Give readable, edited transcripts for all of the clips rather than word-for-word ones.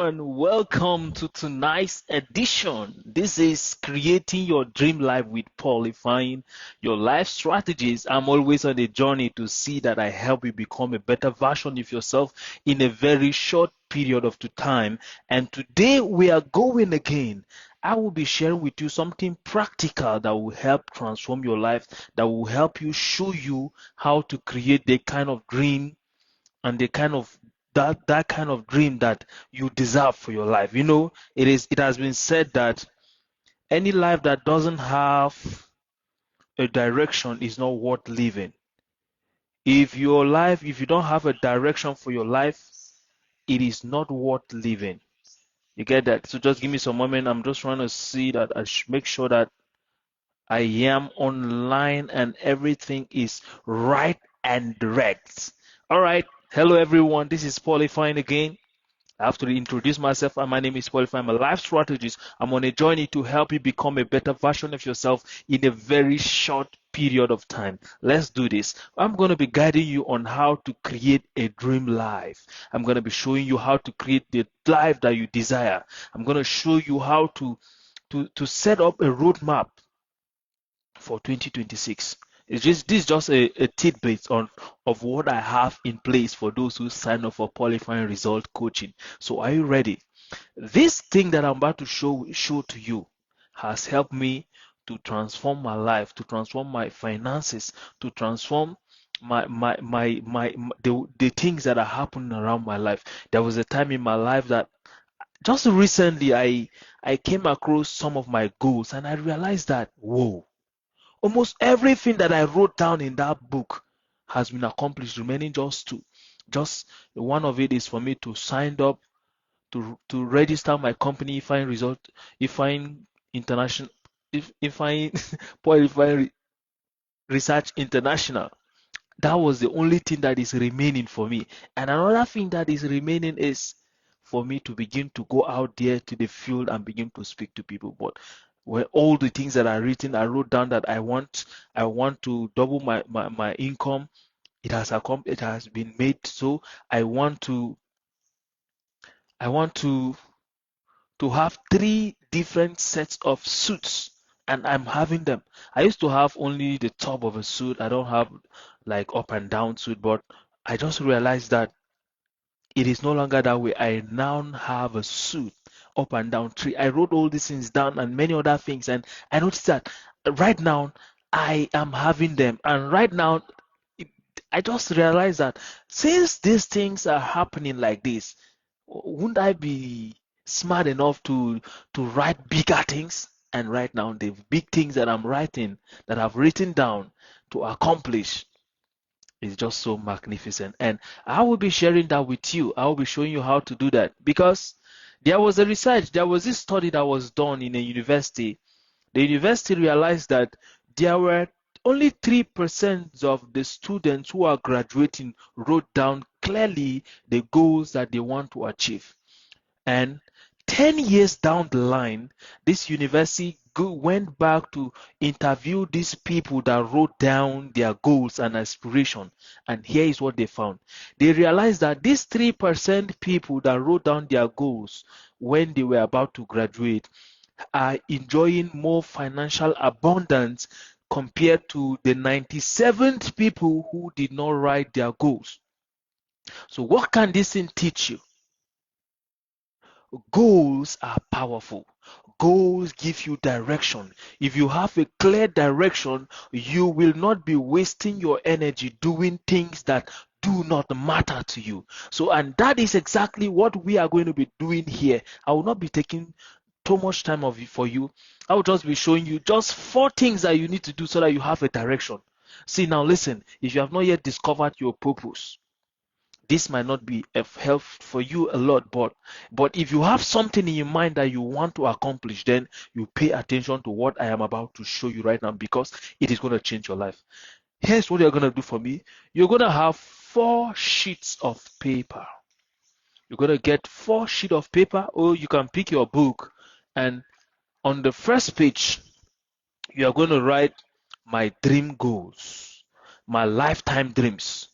And welcome to tonight's edition. This is Creating Your Dream Life with Paul Ifeanyi, your life strategist. I'm always on a journey to see that I help you become a better version of yourself in a very short period of time. And today we are going again. I will be sharing with you something practical that will help transform your life, that will help you show you how to create the kind of dream and the kind of that kind of dream that you deserve for your life. It has been said that any life that doesn't have a direction is not worth living. If you don't have a direction for your life, it is not worth living. You get that? So just give me some moment. I'm just trying to see that make sure that I am online and everything is right and direct. All right. Hello everyone. This is Paul Ifeanyi again. I have to introduce myself. My name is Paul Ifeanyi. I'm a life strategist. I'm on a journey to help you become a better version of yourself in a very short period of time. Let's do this. I'm going to be guiding you on how to create a dream life. I'm going to be showing you how to create the life that you desire. I'm going to show you how to set up a roadmap for 2026. This is just a tidbit of what I have in place for those who sign up for qualifying result coaching. So are you ready? This thing that I'm about to show to you has helped me to transform my life, to transform my finances, to transform the things that are happening around my life. There was a time in my life that just recently I came across some of my goals and I realized that whoa, almost everything that I wrote down in that book has been accomplished, remaining just two. Just one of it is for me to sign up to register my company, Ifeanyi Result, Ifeanyi International, Ifeanyi Paul Ifeanyi Research International. That was the only thing that is remaining for me. And another thing that is remaining is for me to begin to go out there to the field and begin to speak to people. But where all the things that are written, I wrote down that I want to double my income. It has been made. So I want to have three different sets of suits, and I'm having them. I used to have only the top of a suit. I don't have like up and down suit, but I just realized that it is no longer that way. I now have a suit up and down tree. I wrote all these things down and many other things, and I noticed that right now I am having them. And right now, I just realized that since these things are happening like this, wouldn't I be smart enough to write bigger things? And right now, the big things that I'm writing, that I've written down to accomplish, is just so magnificent. And I will be sharing that with you. I will be showing you how to do that because there was this study that was done in a university. The university realized that there were only 3% of the students who are graduating wrote down clearly the goals that they want to achieve. And 10 years down the line, this university went back to interview these people that wrote down their goals and aspiration. And here is what they found. They realized that these 3% people that wrote down their goals when they were about to graduate are enjoying more financial abundance compared to the 97 people who did not write their goals. So what can this thing teach you? Goals are powerful. Goals give you direction. If you have a clear direction, you will not be wasting your energy doing things that do not matter to you. So, and that is exactly what we are going to be doing here. I will not be taking too much time of it for you. I will just be showing you just 4 things that you need to do so that you have a direction. See, now listen, if you have not yet discovered your purpose, this might not be of help for you a lot, but if you have something in your mind that you want to accomplish, then you pay attention to what I am about to show you right now because it is going to change your life. Here's what you're going to do for me. You're going to have 4 sheets of paper. You're going to get 4 sheets of paper, or you can pick your book, and on the first page you are going to write my dream goals, my lifetime dreams.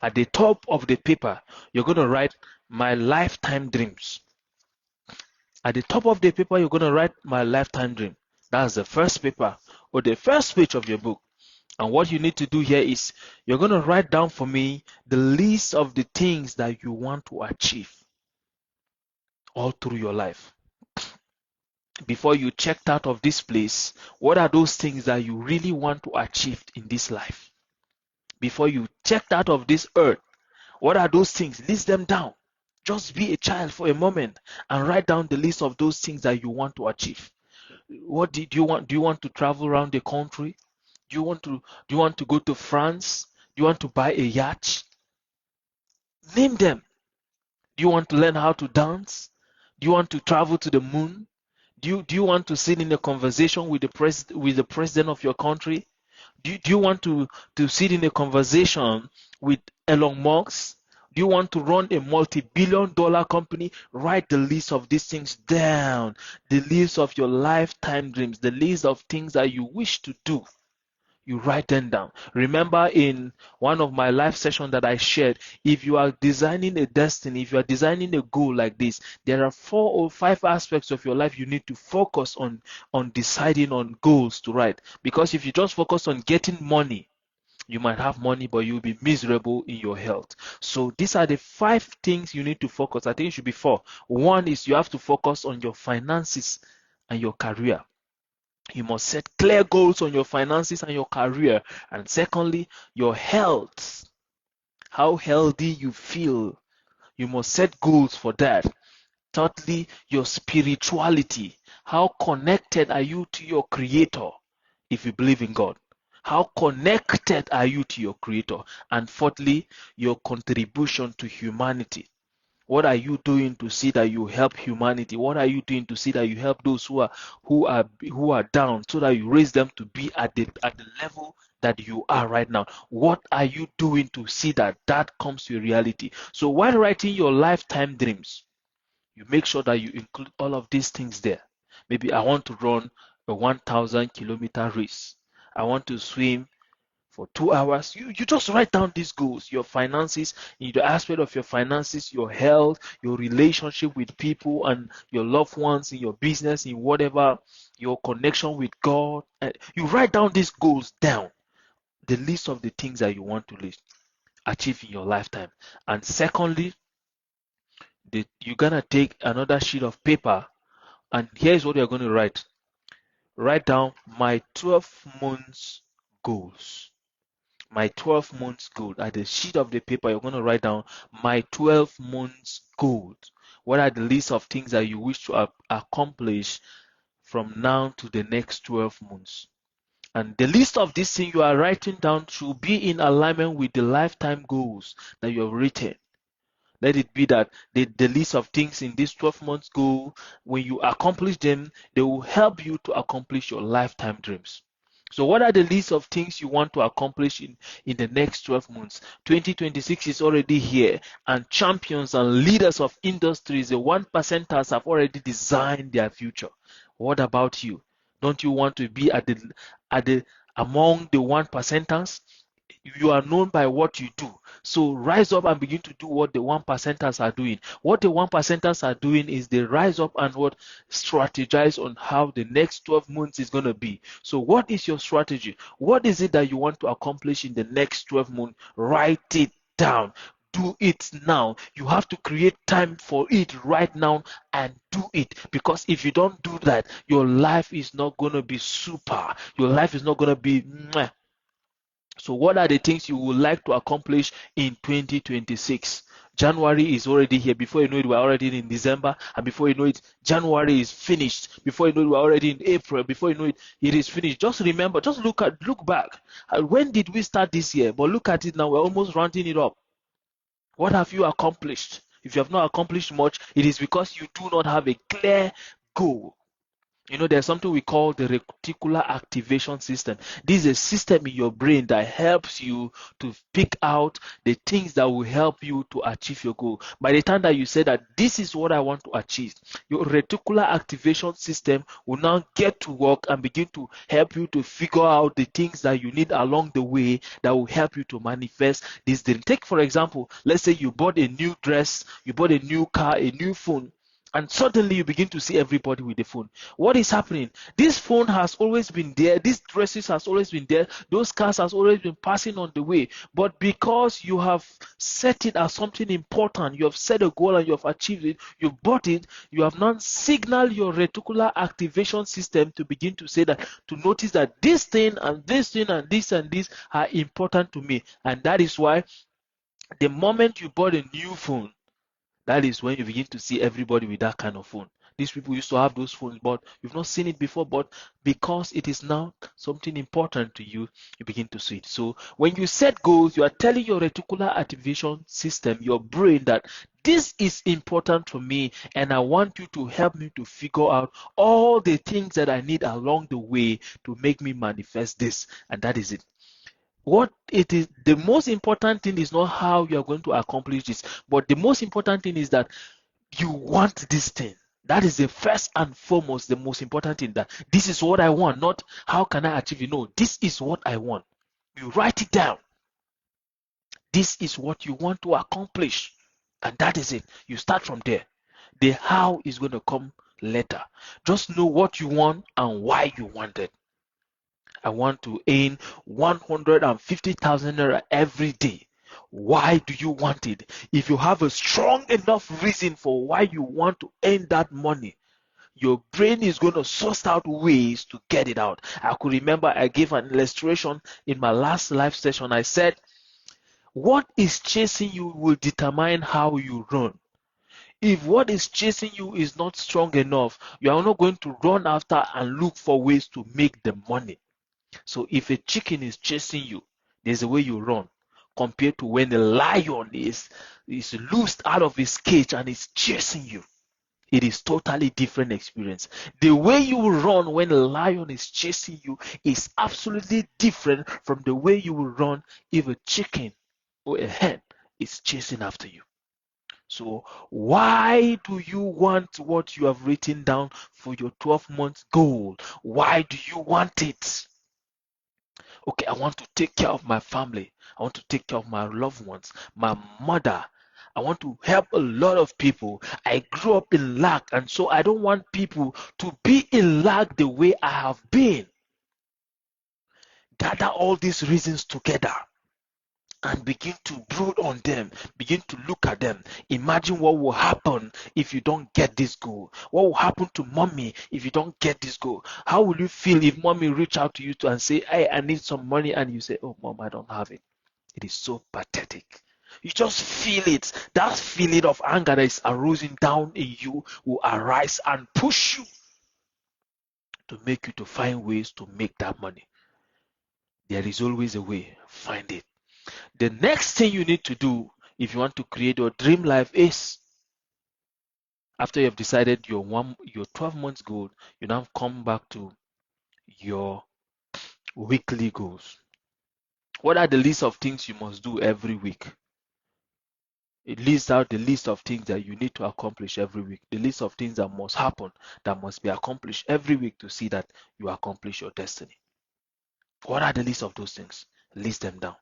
At the top of the paper, you're going to write my lifetime dreams. At the top of the paper, you're going to write my lifetime dream. That's the first paper or the first page of your book. And what you need to do here is you're going to write down for me the list of the things that you want to achieve all through your life. Before you checked out of this place, what are those things that you really want to achieve in this life? Before you checked out of this earth, what are those things? List them down. Just be a child for a moment and write down the list of those things that you want to achieve. What do you want? Do you want to travel around the country? Do you want to go to France? Do you want to buy a yacht? Name them. Do you want to learn how to dance? Do you want to travel to the moon? Do you want to sit in a conversation with the president of your country? Do you want to sit in a conversation with Elon Musk? Do you want to run a multi-billion dollar company? Write the list of these things down. The list of your lifetime dreams, the list of things that you wish to do. You write them down. Remember in one of my live sessions that I shared, if you are designing a destiny, if you are designing a goal like this, there are 4 or 5 aspects of your life you need to focus on deciding on goals to write. Because if you just focus on getting money, you might have money, but you'll be miserable in your health. So these are the 5 things you need to focus. I think it should be 4. One is you have to focus on your finances and your career. You must set clear goals on your finances and your career. And secondly, your health. How healthy you feel. You must set goals for that. Thirdly, your spirituality. How connected are you to your Creator if you believe in God? How connected are you to your Creator? And fourthly, your contribution to humanity. What are you doing to see that you help humanity? What are you doing to see that you help those who are down, so that you raise them to be at the level that you are right now? What are you doing to see that that comes to reality? So while writing your lifetime dreams, you make sure that you include all of these things there. Maybe I want to run a 1,000-kilometer race. I want to swim for 2 hours. You just write down these goals, your finances, in the aspect of your finances, your health, your relationship with people and your loved ones, in your business, in whatever, your connection with God. You write down these goals down, the list of the things that you want to achieve in your lifetime. And secondly, you're gonna take another sheet of paper, and here's what you're going to write. Write down my 12 months goals. My 12 months goal. At the sheet of the paper, you're going to write down my 12 months goals. What are the list of things that you wish to accomplish from now to the next 12 months? And the list of these things you are writing down should be in alignment with the lifetime goals that you have written. Let it be that the list of things in this 12 months goal, when you accomplish them, they will help you to accomplish your lifetime dreams. So what are the list of things you want to accomplish in the next 12 months? 2026 is already here, and champions and leaders of industries, the 1%ers, have already designed their future. What about you? Don't you want to be among the 1%ers? You are known by what you do. So rise up and begin to do what the 1%ers are doing. What the 1%ers are doing is they rise up and strategize on how the next 12 months is going to be. So what is your strategy? What is it that you want to accomplish in the next 12 months? Write it down. Do it now. You have to create time for it right now and do it, because if you don't do that, your life is not going to be super. Your life is not going to be mwah. So what are the things you would like to accomplish in 2026? January is already here. Before you know it, we're already in December. And before you know it, January is finished. Before you know it, we're already in April. Before you know it, it is finished. Just remember, just look back. When did we start this year? But look at it now. We're almost rounding it up. What have you accomplished? If you have not accomplished much, it is because you do not have a clear goal. There's something we call the reticular activation system. This is a system in your brain that helps you to pick out the things that will help you to achieve your goal. By the time that you say that this is what I want to achieve, your reticular activation system will now get to work and begin to help you to figure out the things that you need along the way that will help you to manifest this dream. Take, for example, let's say you bought a new dress, you bought a new car, a new phone, and suddenly you begin to see everybody with the phone. What is happening? This phone has always been there, these dresses has always been there, those cars has always been passing on the way, but because you have set it as something important, you have set a goal and you have achieved it, you bought it, you have now signaled your reticular activation system to begin to say that, to notice that this thing and this thing and this are important to me. And that is why the moment you bought a new phone, that is when you begin to see everybody with that kind of phone. These people used to have those phones, but you've not seen it before. But because it is now something important to you, you begin to see it. So when you set goals, you are telling your reticular activation system, your brain, that this is important for me, and I want you to help me to figure out all the things that I need along the way to make me manifest this. And that is it. What it is, the most important thing is not how you are going to accomplish this, but the most important thing is that you want this thing. That is the first and foremost, the most important thing, that this is what I want, not how can I achieve it. No, this is what I want. You write it down. This is what you want to accomplish, and that is it. You start from there. The how is going to come later. Just know what you want and why you want it. I want to earn 150,000 naira every day. Why do you want it? If you have a strong enough reason for why you want to earn that money, your brain is going to source out ways to get it out. I could remember I gave an illustration in my last live session. I said, what is chasing you will determine how you run. If what is chasing you is not strong enough, you are not going to run after and look for ways to make the money. So if a chicken is chasing you, there's a way you run, compared to when the lion is loosed out of his cage and is chasing you. It is totally different experience. The way you will run when a lion is chasing you is absolutely different from the way you will run if a chicken or a hen is chasing after you. So why do you want what you have written down for your 12-month goal? Why do you want it? Okay, I want to take care of my family. I want to take care of my loved ones, my mother. I want to help a lot of people. I grew up in lack, and so I don't want people to be in lack the way I have been. Gather all these reasons together and begin to brood on them, begin to look at them. Imagine what will happen if you don't get this goal. What will happen to mommy if you don't get this goal? How will you feel if mommy reach out to you and say, hey, I need some money, and you say, oh mom, I don't have it? It is so pathetic. You just feel it. That feeling of anger that is arising down in you will arise and push you to make you to find ways to make that money. There is always a way. Find it. The next thing you need to do if you want to create your dream life is, after you have decided your 12 months goal, you now come back to your weekly goals. What are the list of things you must do every week? It lists out the list of things that you need to accomplish every week, the list of things that must happen, that must be accomplished every week to see that you accomplish your destiny. What are the list of those things? List them down.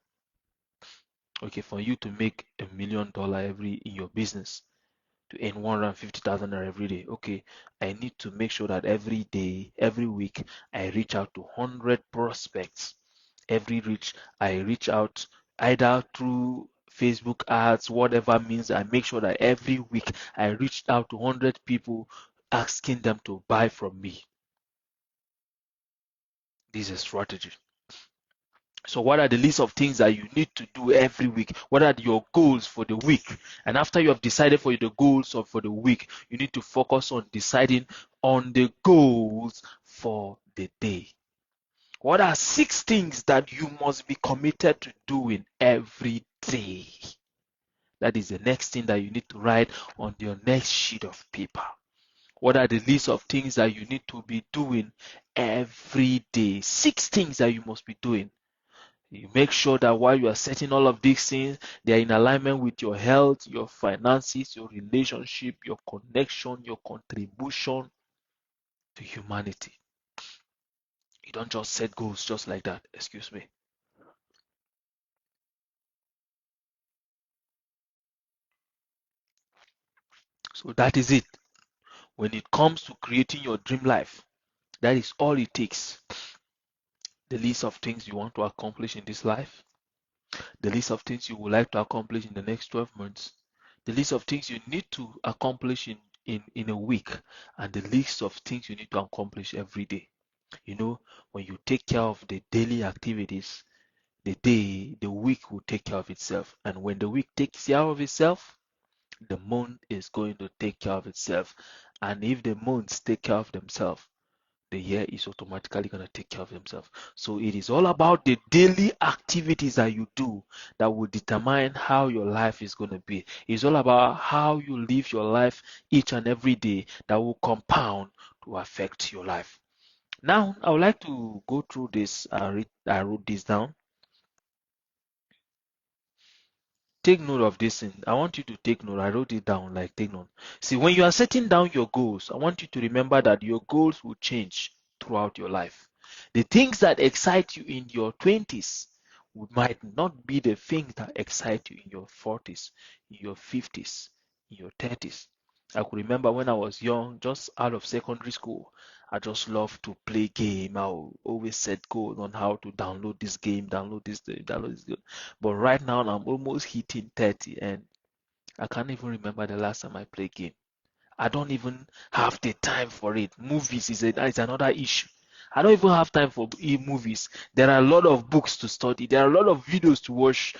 Okay, for you to make $1 million every in your business, to earn 150,000 every day. Okay, I need to make sure that every day, every week, I reach out to 100 prospects. I reach out either through Facebook ads, whatever means. I make sure that every week I reach out to 100 people, asking them to buy from me. This is a strategy. So what are the list of things that you need to do every week? What are your goals for the week? And after you have decided for the goals of for the week, you need to focus on deciding on the goals for the day. What are 6 things that you must be committed to doing every day? That is the next thing that you need to write on your next sheet of paper. What are the list of things that you need to be doing every day? 6 things that you must be doing. You make sure that while you are setting all of these things, they are in alignment with your health, your finances, your relationship, your connection, your contribution to humanity. You don't just set goals just like that. Excuse me. So that is it. When it comes to creating your dream life, that is all it takes. The list of things you want to accomplish in this life, the list of things you would like to accomplish in the next 12 months, the list of things you need to accomplish in a week, and the list of things you need to accomplish every day. You know, when you take care of the daily activities, the week will take care of itself. And when the week takes care of itself, the month is going to take care of itself. And if the months take care of themselves, the year is automatically going to take care of themselves. So it is all about the daily activities that you do that will determine how your life is going to be. It's all about how you live your life each and every day that will compound to affect your life. Now, I would like to go through this. I wrote this down. Take note of this thing. I want you to take note. I wrote it down, like take note. See, when you are setting down your goals, I want you to remember that your goals will change throughout your life. The things that excite you in your 20s might not be the things that excite you in your 40s, in your 50s, in your 30s. I could remember when I was young, just out of secondary school, I just loved to play game. I would always set goals on how to download this game, download this game, download this game. But right now I'm almost hitting 30 and I can't even remember the last time I played game. I don't even have the time for it. Movies is another issue. I don't even have time for movies. There are a lot of books to study. There are a lot of videos to watch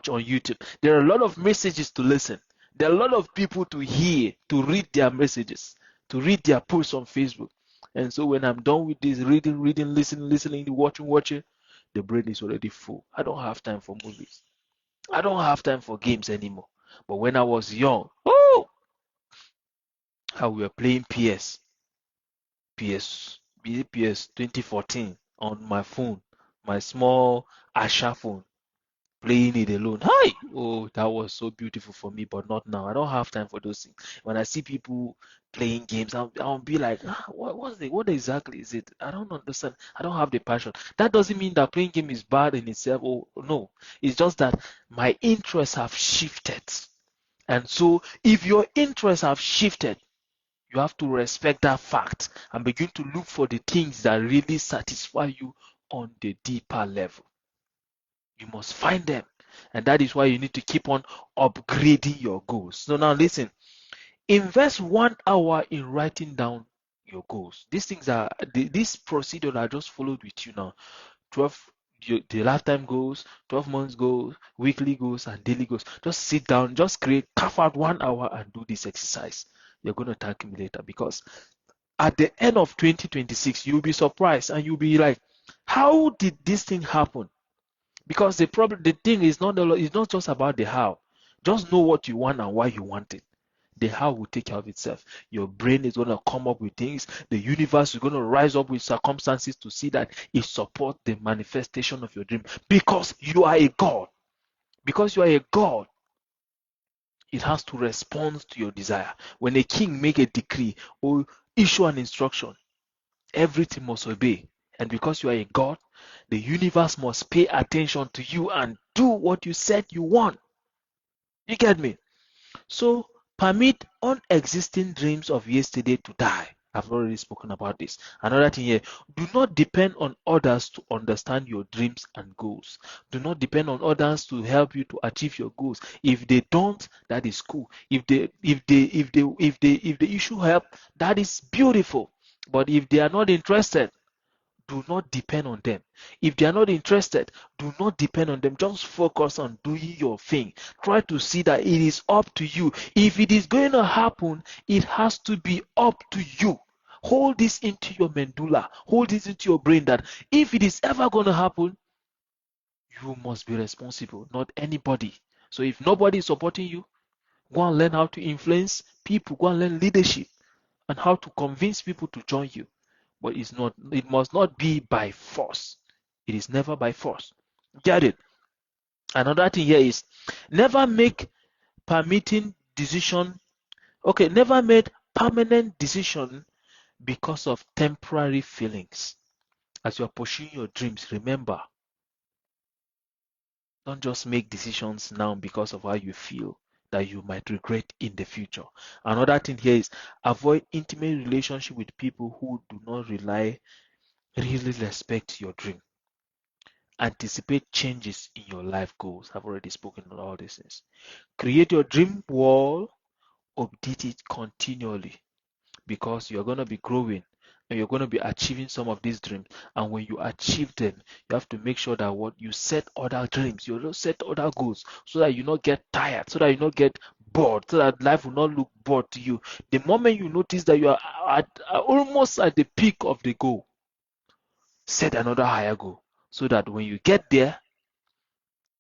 on YouTube. There are a lot of messages to listen. There are a lot of people to hear, to read their messages, to read their posts on Facebook. And so when I'm done with this reading, listening, watching, the brain is already full. I don't have time for movies. I don't have time for games anymore. But when I was young, oh, how we were playing PS 2014 on my phone, my small Asha phone, playing it alone. Hi! Oh, that was so beautiful for me, but not now. I don't have time for those things. When I see people playing games, I'll be like, what exactly is it? I don't understand. I don't have the passion. That doesn't mean that playing game is bad in itself. Oh, no. It's just that my interests have shifted. And so if your interests have shifted, you have to respect that fact and begin to look for the things that really satisfy you on the deeper level. You must find them. And that is why you need to keep on upgrading your goals. So now listen, invest 1 hour in writing down your goals. These things are this procedure I just followed with you now. 12 the lifetime goals, 12 months goals, weekly goals, and daily goals. Just sit down, just carve out 1 hour and do this exercise. You're going to thank me later because at the end of 2026, you'll be surprised and you'll be like, how did this thing happen? Because the thing is it's not just about the how. Just know what you want and why you want it. The how will take care of itself. Your brain is going to come up with things. The universe is going to rise up with circumstances to see that it supports the manifestation of your dream. Because you are a God. Because you are a God, it has to respond to your desire. When a king make a decree or issue an instruction, everything must obey. And because you are a God, the universe must pay attention to you and do what you said you want. You get me? So permit unexisting dreams of yesterday to die. I've already spoken about this. Another thing here, do not depend on others to understand your dreams and goals. Do not depend on others to help you to achieve your goals. If they don't, that is cool. If the issue help, that is beautiful. But if they are not interested, do not depend on them. If they are not interested, do not depend on them. Just focus on doing your thing. Try to see that it is up to you. If it is going to happen, it has to be up to you. Hold this into your medulla. Hold this into your brain that if it is ever going to happen, you must be responsible, not anybody. So if nobody is supporting you, go and learn how to influence people. Go and learn leadership and how to convince people to join you. But it must not be by force. It is never by force. Get it? Another thing here is never make permitting decision, okay, never made permanent decision because of temporary feelings. As you are pursuing your dreams, remember, don't just make decisions now because of how you feel. that you might regret in the future. Another thing here is avoid intimate relationship with people who do not really respect your dream. Anticipate changes in your life goals. I've already spoken on all these things. Create your dream wall, update it continually, because you're going to be growing and you're going to be achieving some of these dreams. And when you achieve them, you have to make sure that what you set other dreams, you don't set other goals, so that you not get tired, so that you not get bored, so that life will not look bored to you. The moment you notice that you are almost at the peak of the goal, set another higher goal, so that when you get there,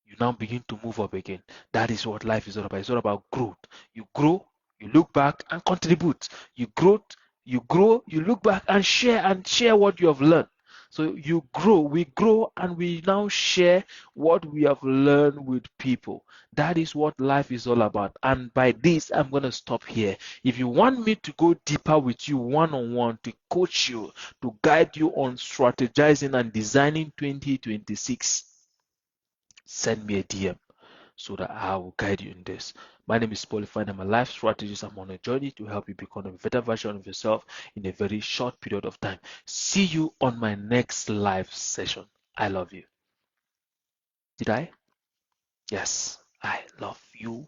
you now begin to move up again. That is what life is all about. It's all about growth. You grow, you look back and contribute. You grow, you look back and share what you have learned. So we grow, and we now share what we have learned with people. That is what life is all about. And by this, I'm going to stop here. If you want me to go deeper with you one on one, to coach you, to guide you on strategizing and designing 2026, send me a DM so that I will guide you in this. My name is Paul Ifeanyi. I'm a life strategist. I'm on a journey to help you become a better version of yourself in a very short period of time. See you on my next live session. I love you. Did I? Yes, I love you.